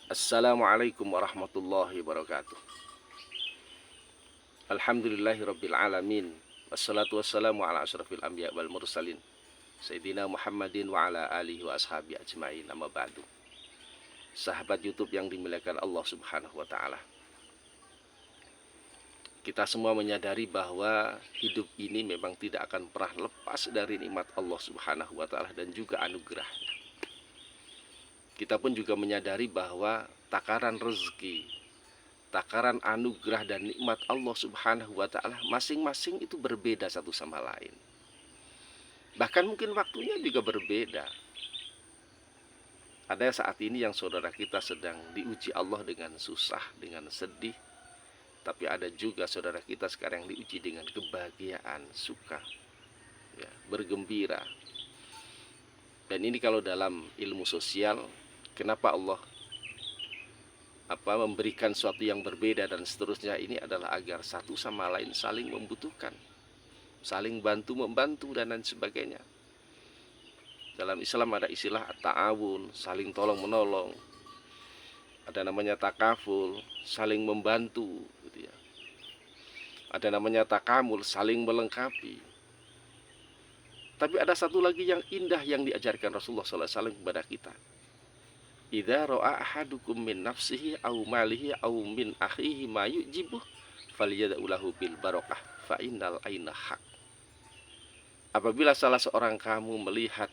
Assalamualaikum warahmatullahi wabarakatuh. Alhamdulillahirabbil alamin. Wassalatu wassalamu ala asyrafil anbiya wal mursalin. Sayyidina Muhammadin wa ala alihi wa ashabi ajmain. Amma ba'du. Sahabat YouTube yang dimuliakan Allah Subhanahu wa taala. Kita semua menyadari bahwa hidup ini memang tidak akan pernah lepas dari nikmat Allah Subhanahu wa taala dan juga anugerahnya. Kita pun juga menyadari bahwa takaran rezeki, takaran anugerah dan nikmat Allah Subhanahu wa taala masing-masing itu berbeda satu sama lain. Bahkan mungkin waktunya juga berbeda. Ada saat ini yang saudara kita sedang diuji Allah dengan susah, dengan sedih. Tapi ada juga saudara kita sekarang yang diuji dengan kebahagiaan, suka, ya, bergembira. Dan ini kalau dalam ilmu sosial, kenapa Allah memberikan sesuatu yang berbeda dan seterusnya, ini adalah agar satu sama lain saling membutuhkan, saling bantu-membantu dan lain sebagainya. Dalam Islam ada istilah ta'awun, saling tolong-menolong. Ada namanya takaful, saling membantu, gitu ya. Ada namanya takamul, saling melengkapi. Tapi ada satu lagi yang indah yang diajarkan Rasulullah SAW kepada kita. Idza ra'a ahadukum min nafsihi aw malihi aw min akhihi ma yujibuh falyad'u lahu bil barakah fa innal aina haq. Apabila salah seorang kamu melihat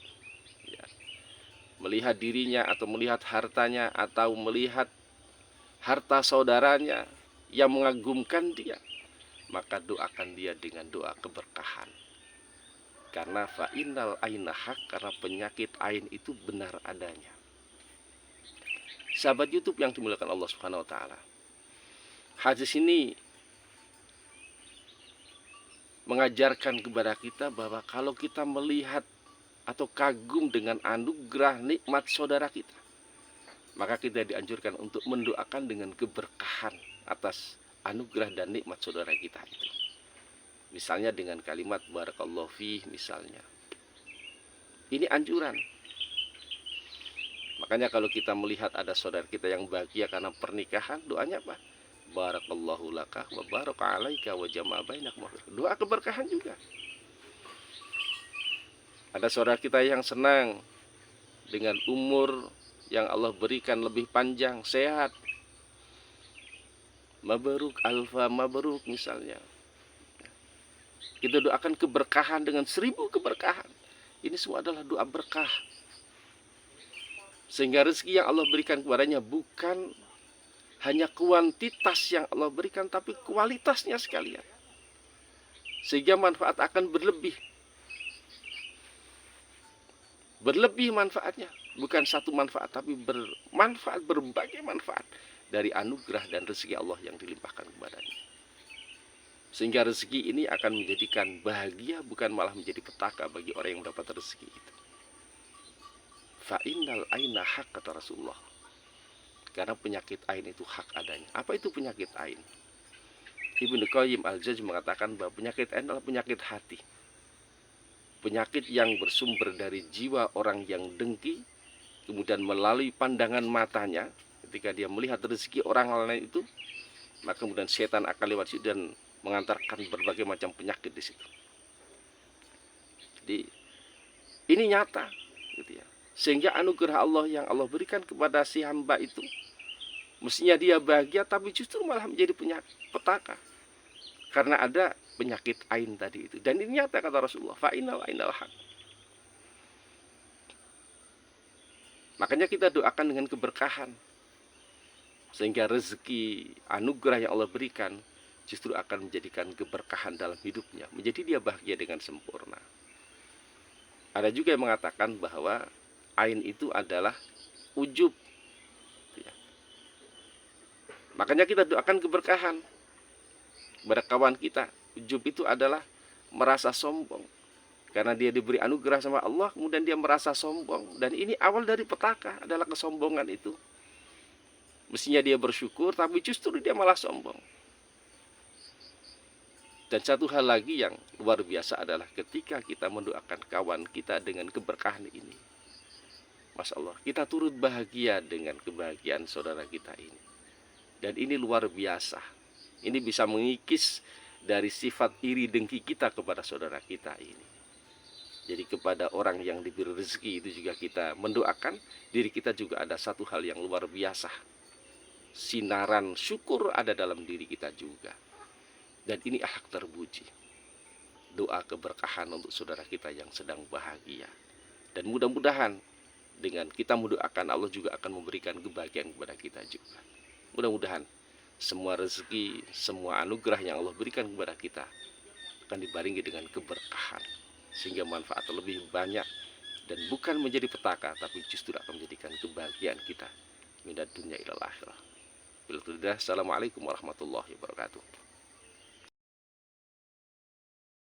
dirinya atau melihat hartanya atau melihat harta saudaranya yang mengagumkan dia, maka doakan dia dengan doa keberkahan. Karena fa innal aina haq, karena penyakit ain itu benar adanya. Sahabat YouTube yang dimuliakan Allah Subhanahu wa taala. Hadis ini mengajarkan kepada kita bahwa kalau kita melihat atau kagum dengan anugerah nikmat saudara kita, maka kita dianjurkan untuk mendoakan dengan keberkahan atas anugerah dan nikmat saudara kita itu. Misalnya dengan kalimat barakallahu fih misalnya. Ini anjuran. Makanya kalau kita melihat ada saudara kita yang bahagia karena pernikahan, doanya apa? Barakallahu laka wa baraka alaika wa jama'a bainakum. Doa keberkahan juga. Ada saudara kita yang senang dengan umur yang Allah berikan lebih panjang, sehat. Mabruk alfa mabruk misalnya. Kita doakan keberkahan dengan 1000 keberkahan. Ini semua adalah doa berkah. Sehingga rezeki yang Allah berikan kepadanya bukan hanya kuantitas yang Allah berikan, tapi kualitasnya sekalian. Sehingga manfaat akan berlebih. Berlebih manfaatnya, bukan satu manfaat, tapi bermanfaat, berbagai manfaat dari anugerah dan rezeki Allah yang dilimpahkan kepadanya. Sehingga rezeki ini akan menjadikan bahagia, bukan malah menjadi petaka bagi orang yang mendapat rezeki itu. Fa innal aina haq, kata Rasulullah. Karena penyakit ain itu hak adanya. Apa itu penyakit ain? Ibnu Qayyim al-Jauzi mengatakan bahwa penyakit ain adalah penyakit hati. Penyakit yang bersumber dari jiwa orang yang dengki, kemudian melalui pandangan matanya, ketika dia melihat rezeki orang lain itu, maka kemudian setan akan lewat situ dan mengantarkan berbagai macam penyakit di situ. Jadi ini nyata, gitu ya. Sehingga anugerah Allah yang Allah berikan kepada si hamba itu, mestinya dia bahagia, tapi justru malah menjadi petaka. Karena ada penyakit ain tadi itu. Dan ini nyata kata Rasulullah, fa innal ainal haq. Makanya kita doakan dengan keberkahan. Sehingga rezeki, anugerah yang Allah berikan justru akan menjadikan keberkahan dalam hidupnya. Menjadi dia bahagia dengan sempurna. Ada juga yang mengatakan bahwa ain itu adalah ujub. Makanya kita doakan keberkahan kepada kawan kita. Ujub itu adalah merasa sombong. Karena dia diberi anugerah sama Allah, kemudian dia merasa sombong. Dan ini awal dari petaka, adalah kesombongan itu. Mestinya dia bersyukur, tapi justru dia malah sombong. Dan satu hal lagi yang luar biasa adalah ketika kita mendoakan kawan kita dengan keberkahan ini, Masya Allah, kita turut bahagia dengan kebahagiaan saudara kita ini. Dan ini luar biasa. Ini bisa mengikis dari sifat iri dengki kita kepada saudara kita ini. Jadi kepada orang yang diberi rezeki itu juga kita mendoakan, diri kita juga ada satu hal yang luar biasa. Sinaran syukur ada dalam diri kita juga. Dan ini akhlak terpuji. Doa keberkahan untuk saudara kita yang sedang bahagia. Dan mudah-mudahan dengan kita mendoakan, Allah juga akan memberikan kebahagiaan kepada kita juga. Mudah-mudahan semua rezeki, semua anugerah yang Allah berikan kepada kita akan dibarengi dengan keberkahan, sehingga manfaat lebih banyak dan bukan menjadi petaka, tapi justru akan menjadikan kebahagiaan kita minad dunya ilal akhirah. Assalamualaikum warahmatullahi wabarakatuh.